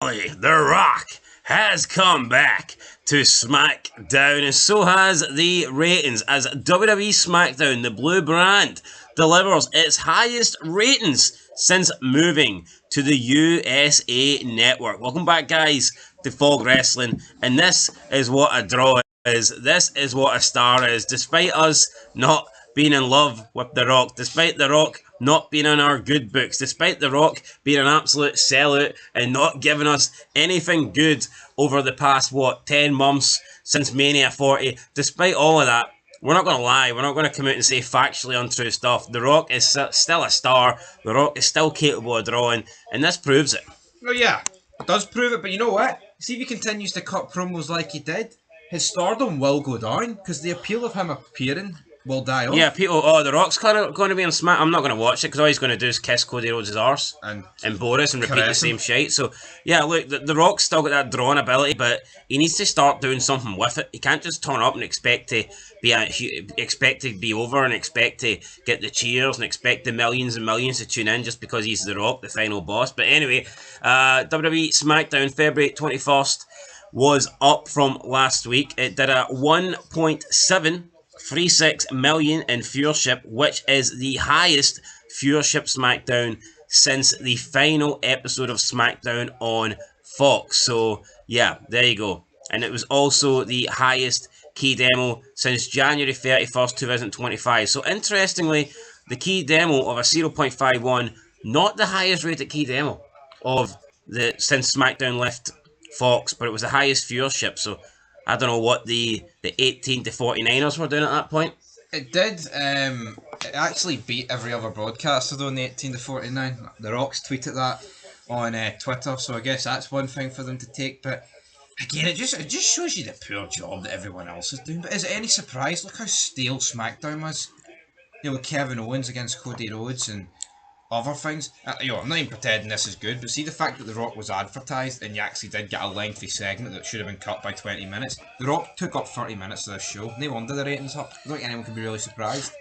The Rock has come back to SmackDown, and so has the ratings, as WWE SmackDown, the blue brand, delivers its highest ratings since moving to the USA Network. Welcome back, guys, to Fog Wrestling, and this is what a draw is. This is what a star is. Despite us not being in love with The Rock, despite The Rock not being in our good books, despite The Rock being an absolute sellout and not giving us anything good over the past, 10 months since Mania 40, despite all of that, we're not going to lie, we're not going to come out and say factually untrue stuff. The Rock is still a star, The Rock is still capable of drawing, and this proves it. Well, yeah, it does prove it, but you know what? See if he continues to cut promos like he did, his stardom will go down, because the appeal of him appearing will die off. Yeah, people, The Rock's going to be on Smack. I'm not going to watch it because all he's going to do is kiss Cody Rhodes' arse and Boris and repeat the same shit. So, yeah, look, the Rock's still got that drawing ability, but he needs to start doing something with it. He can't just turn up and expect to be over and expect to get the cheers and expect the millions and millions to tune in just because he's The Rock, the final boss. But anyway, WWE SmackDown February 21st was up from last week. It did a 1.736 million in viewership, which is the highest viewership SmackDown since the final episode of SmackDown on Fox. So yeah, there you go. And it was also the highest key demo since January 31st, 2025. So interestingly, the key demo of a 0.51, not the highest rated key demo of since SmackDown left Fox, but it was the highest viewership. So I don't know what the 18 to 49ers were doing at that point. It did. It actually beat every other broadcaster though in the 18 to 49. The Rocks tweeted that on Twitter, so I guess that's one thing for them to take. But again, it just shows you the poor job that everyone else is doing. But is it any surprise? Look how stale SmackDown was. You know, with Kevin Owens against Cody Rhodes and other things. I'm not even pretending this is good, but see the fact that The Rock was advertised and you actually did get a lengthy segment that should have been cut by 20 minutes. The Rock took up 30 minutes of this show. No wonder the ratings up. I don't think anyone can be really surprised.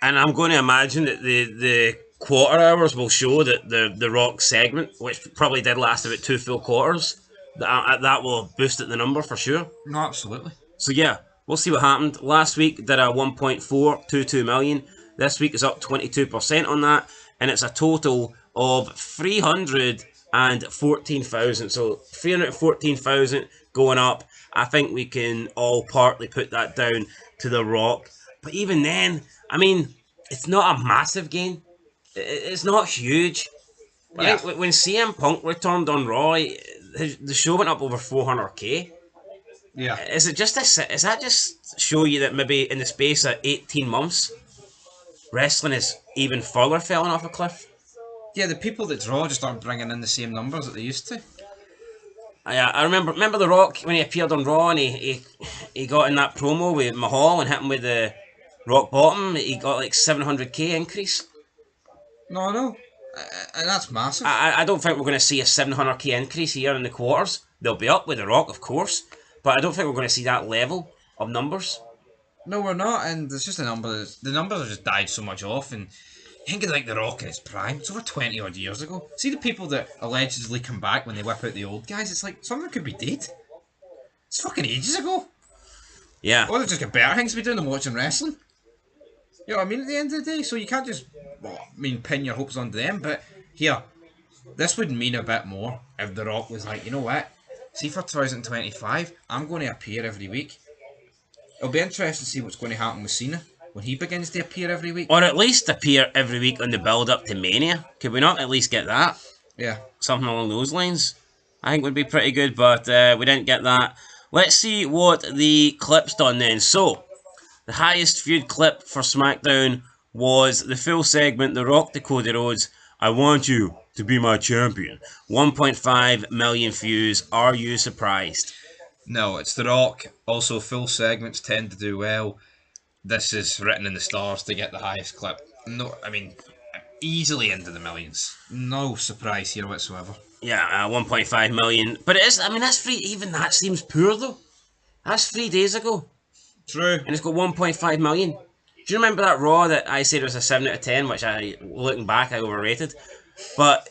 And I'm going to imagine that the quarter hours will show that the Rock segment, which probably did last about 2 full quarters, that will boost the number for sure. No, absolutely. So yeah, we'll see what happened. Last week did a 1.422 million. This week is up 22% on that. And it's a total of 314,000. So 314,000 going up. I think we can all partly put that down to The Rock. But even then, I mean, it's not a massive gain. It's not huge. Right? Yeah. When CM Punk returned on Raw, the show went up over 400k. Yeah. Is that just show you that maybe in the space of 18 months, wrestling is even further falling off a cliff? Yeah, the people that draw just aren't bringing in the same numbers that they used to. I remember The Rock when he appeared on Raw and he got in that promo with Mahal and hit him with the rock bottom. He got like 700k increase. No. And that's massive. I don't think we're going to see a 700k increase here in the quarters. They'll be up with The Rock, of course, but I don't think we're going to see that level of numbers. No, we're not, and it's just the numbers have just died so much off, and think of like The Rock in his prime, it's over 20 odd years ago. See the people that allegedly come back when they whip out the old guys, it's like, some of them could be dead. It's fucking ages ago. Yeah. Or they've just got better things to be doing than watching wrestling. You know what I mean, at the end of the day, so you can't just, pin your hopes onto them, but here, this would mean a bit more if The Rock was like, you know what, see for 2025, I'm going to appear every week. It'll be interesting to see what's going to happen with Cena when he begins to appear every week. Or at least appear every week on the build-up to Mania. Could we not at least get that? Yeah. Something along those lines. I think would be pretty good, but we didn't get that. Let's see what the clip's done then. So, the highest viewed clip for SmackDown was the full segment, The Rock to Cody Rhodes, I want you to be my champion. 1.5 million views. Are you surprised? No, it's The Rock. Also, full segments tend to do well. This is written in the stars to get the highest clip. No, I mean, easily into the millions. No surprise here whatsoever. Yeah, 1.5 million. But it is, I mean, that's free. Even that seems poor, though. That's 3 days ago. True. And it's got 1.5 million. Do you remember that Raw that I said was a 7 out of 10, which looking back, I overrated? But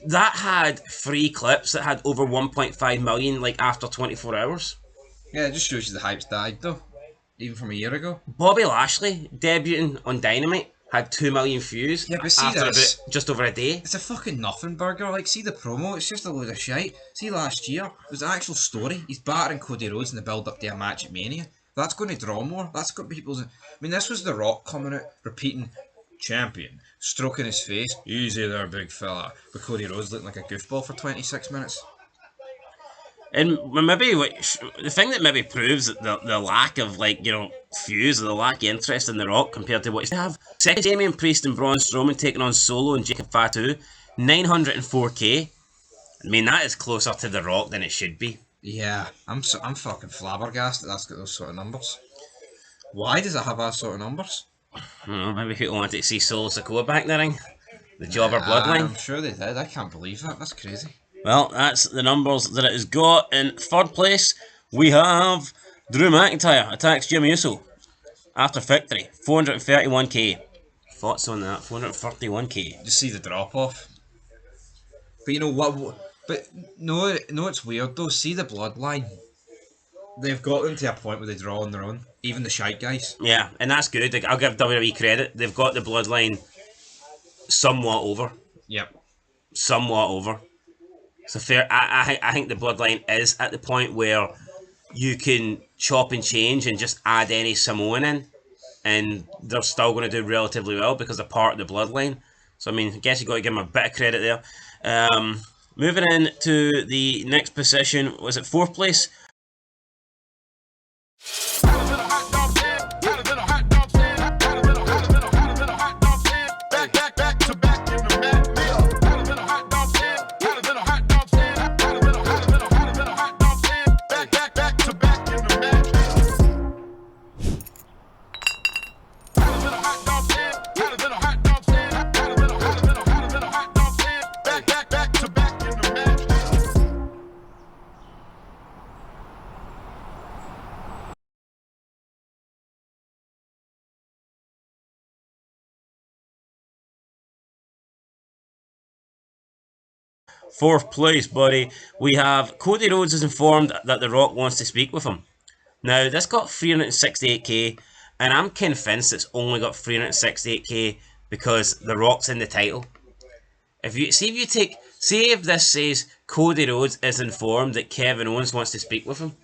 that had 3 clips that had over 1.5 million, like, after 24 hours. Yeah, it just shows you the hype's died, though. Even from a year ago. Bobby Lashley, debuting on Dynamite, had 2 million views Yeah, but see after this. about just over a day. It's a fucking nothing burger. Like, see the promo, it's just a load of shite. See last year, it was an actual story. He's battering Cody Rhodes in the build up to a match at Mania. That's going to draw more. That's got people's. I mean, this was The Rock coming out, repeating, champion, stroking his face, easy there, big fella. But Cody Rhodes looking like a goofball for 26 minutes. And maybe the thing that maybe proves the lack of, like, you know, fuse, or the lack of interest in The Rock compared to what they have. Second, Damian Priest and Braun Strowman taking on Solo and Jacob Fatu, 904k. I mean, that is closer to The Rock than it should be. Yeah, I'm fucking flabbergasted that's got those sort of numbers. Why does it have those sort of numbers? I don't know, maybe people wanted to see Solo Sikoa back in the ring. The Jobber Bloodline. I'm sure they did. I can't believe that. That's crazy. Well, that's the numbers that it has got. In third place, we have Drew McIntyre attacks Jimmy Uso after victory, 431k. Thoughts on that? 431k. Just see the drop off. But you know what? But no, it's weird though. See the Bloodline. They've got them to a point where they draw on their own. Even the shite guys. Yeah, and that's good. Like, I'll give WWE credit. They've got the Bloodline somewhat over. Yep. Somewhat over. So fair. I think the Bloodline is at the point where you can chop and change and just add any Samoan in, and they're still going to do relatively well because they're part of the Bloodline. So I mean, I guess you got to give them a bit of credit there. Moving in to the next position, was it fourth place? Fourth place, buddy. We have Cody Rhodes is informed that The Rock wants to speak with him. Now, this got 368k, and I'm convinced it's only got 368k because The Rock's in the title. If this says Cody Rhodes is informed that Kevin Owens wants to speak with him,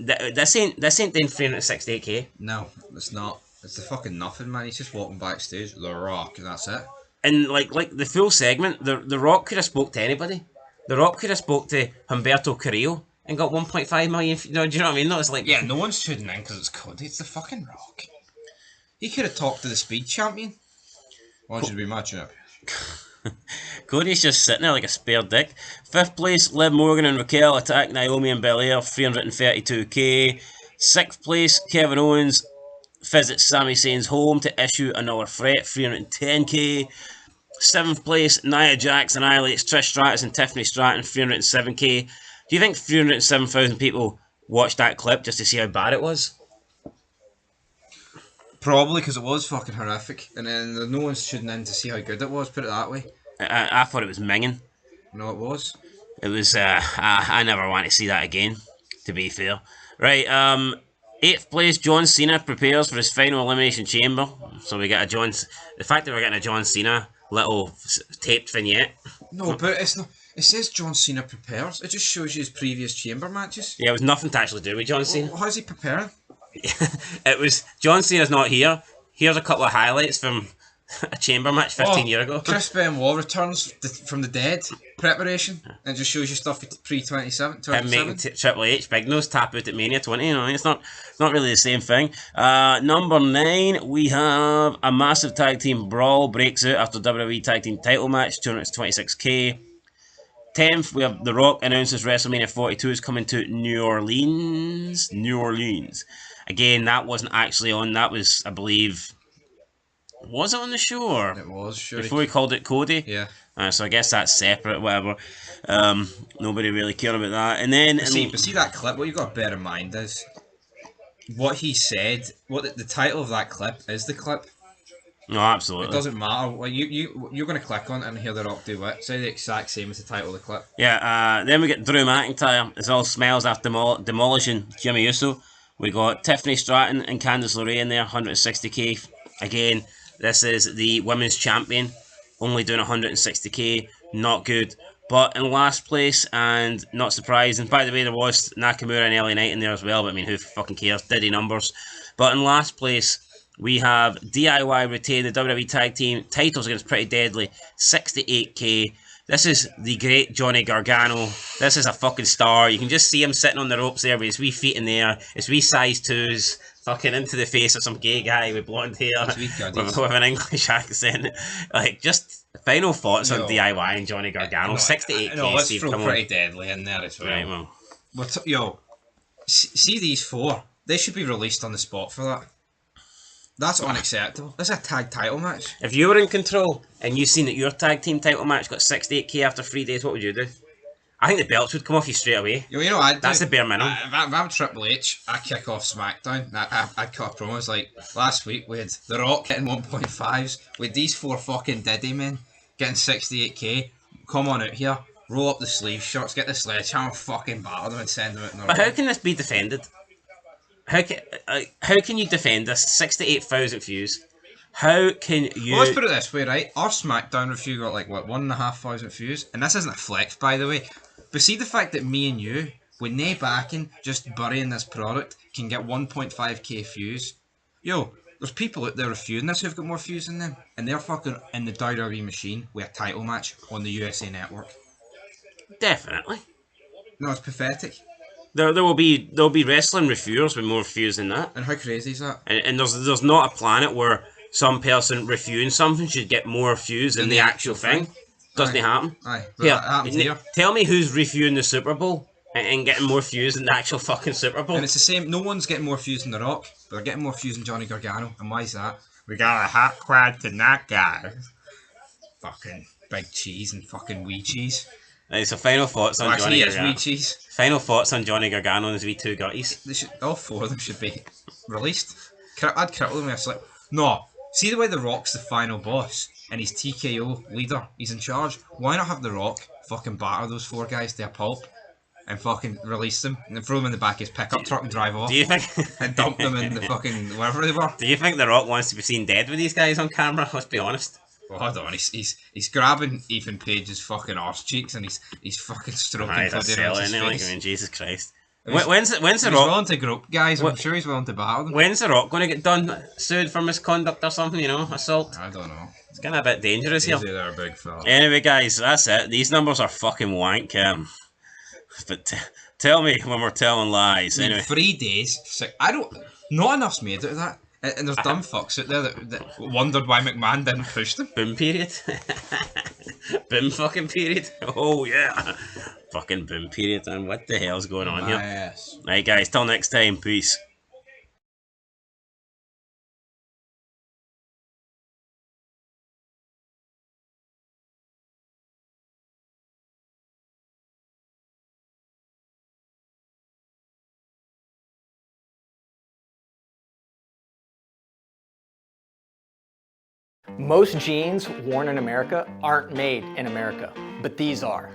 this ain't doing 368k. No, it's not. It's the fucking nothing, man. He's just walking backstage, The Rock, and that's it. And like the full segment, the Rock could have spoke to anybody. The Rock could have spoke to Humberto Carrillo and got 1.5 million. Do you know what I mean? No, it's like, yeah, no one's tuning in because it's Cody. It's the fucking Rock. He could have talked to the Speed Champion. Why should we be matching up? Cody's just sitting there like a spare dick. Fifth place, Liv Morgan and Raquel attack Naomi and Belair, 332k. Sixth place, Kevin Owens visits Sami Zayn's home to issue another threat, 310k. Seventh place, Nia Jax annihilates Trish Stratus and Tiffany Stratton, 307k. Do you think 307,000 people watched that clip just to see how bad it was? Probably, because it was fucking horrific. And then no one's tuning in to see how good it was, put it that way. I thought it was minging. No, it was. It was, I never want to see that again, to be fair. Right, 8th place, John Cena prepares for his final Elimination Chamber. So we got the fact that we're getting a John Cena little taped vignette. No, but it's not. It says John Cena prepares. It just shows you his previous chamber matches. Yeah, it was nothing to actually do with John Cena. Well, how's he preparing? It was, John Cena's not here. Here's a couple of highlights from a chamber match 15 years ago. Chris Benoit returns from the dead preparation and just shows you stuff pre-27. Him making Triple H Big Nose tap out at Mania 20. You know, it's not really the same thing. Number 9, we have a massive tag team brawl breaks out after WWE tag team title match, 226k. 10th, we have The Rock announces WrestleMania 42 is coming to New Orleans. Again, that wasn't actually on. That was, I believe, was it on the show? Or it was, sure. Before we called it Cody? Yeah. So I guess that's separate, whatever. Nobody really cared about that. And then... But see that clip, what you've got to bear in mind is what he said, what the title of that clip is the clip. No, It absolutely. doesn't matter. Like you're going to click on it and hear The Rock do it. Say the exact same as the title of the clip. Yeah, then we get Drew McIntyre. It all smells after demolishing Jimmy Uso. We got Tiffany Stratton and Candice LeRae in there, 160k. Again, this is the women's champion, only doing 160k. Not good. But in last place, and not surprising. By the way, there was Nakamura and LA Knight in there as well, but I mean, who fucking cares? Diddy numbers. But in last place, we have DIY retain the WWE Tag Team titles against Pretty Deadly, 68k. This is the great Johnny Gargano. This is a fucking star. You can just see him sitting on the ropes there with his wee feet in there, his wee size 2s, fucking into the face of some gay guy with blonde hair, with an English accent. Like, just final thoughts on DIY and Johnny Gargano. 68k. No, let's Steve, throw come Pretty on. Deadly in there as well. Right, well. Yo, see these four. They should be released on the spot for that. That's unacceptable. That's a tag title match. If you were in control and you seen that your tag team title match got 68k after 3 days, what would you do? I think the belts would come off you straight away. You know, I'd do. That's the bare minimum. If I'm Triple H, I kick off SmackDown. I'd cut a promos like last week. We had The Rock getting 1.5s. With these four fucking Diddy men getting 68k. Come on out here, roll up the sleeve shots, get the sledgehammer, fucking batter them and send them out in the But how can this be defended? How can you defend this 68,000 views? How can you? Well, let's put it this way, right? Our SmackDown review got like what 1,500 views, and this isn't a flex, by the way. But see the fact that me and you, with nae backing, just burying this product, can get 1.5k views. Yo, there's people out there reviewing this who've got more views than them, and they're fucking in the WWE machine with a title match on the USA Network. Definitely. No, it's pathetic. There'll be wrestling reviewers with more views than that. And how crazy is that? And there's not a planet where some person reviewing something should get more views than the actual thing. Doesn't happen. Aye, Here, that happens here. tell me who's reviewing the Super Bowl and getting more views than the actual fucking Super Bowl. And it's the same. No one's getting more views than The Rock, but they're getting more views than Johnny Gargano. And why is that? We got a hot quad to that guy. Fucking big cheese and fucking wee cheese. Right, so final thoughts on Actually, Johnny it's Gargano. wee cheese. Final thoughts on Johnny Gargano and his wee 2 gutties. They should, all four of them should be released. I'd cripple them with a slip. No, see the way The Rock's the final boss and he's TKO leader. He's in charge. Why not have The Rock fucking batter those four guys to a pulp and fucking release them and then throw them in the back of his pickup truck and drive off Do you think? and dump them in the fucking wherever they were? Do you think The Rock wants to be seen dead with these guys on camera? Let's be honest. Well, hold on, he's grabbing Ethan Page's fucking arse cheeks and he's fucking stroking He's a Cody seller, Rhodes's isn't he? Like, face. I mean, Jesus Christ. He's- When's The He's Rock? willing to grope guys. I'm What- sure he's willing to batter them. When's The Rock going to get done sued for misconduct or something? You know, assault. I don't know. It's kind of a bit dangerous here. Easy there, big fella. Anyway, guys, that's it. These numbers are fucking wank. But tell me when we're telling lies. In Anyway, 3 days, I don't. Not enough's made out of that. And there's dumb fucks out there that wondered why McMahon didn't push them. boom period. Boom fucking period. Oh yeah. Fucking boom period. And what the hell's going on here? Yes. Right, guys. Till next time. Peace. Most jeans worn in America aren't made in America, but these are.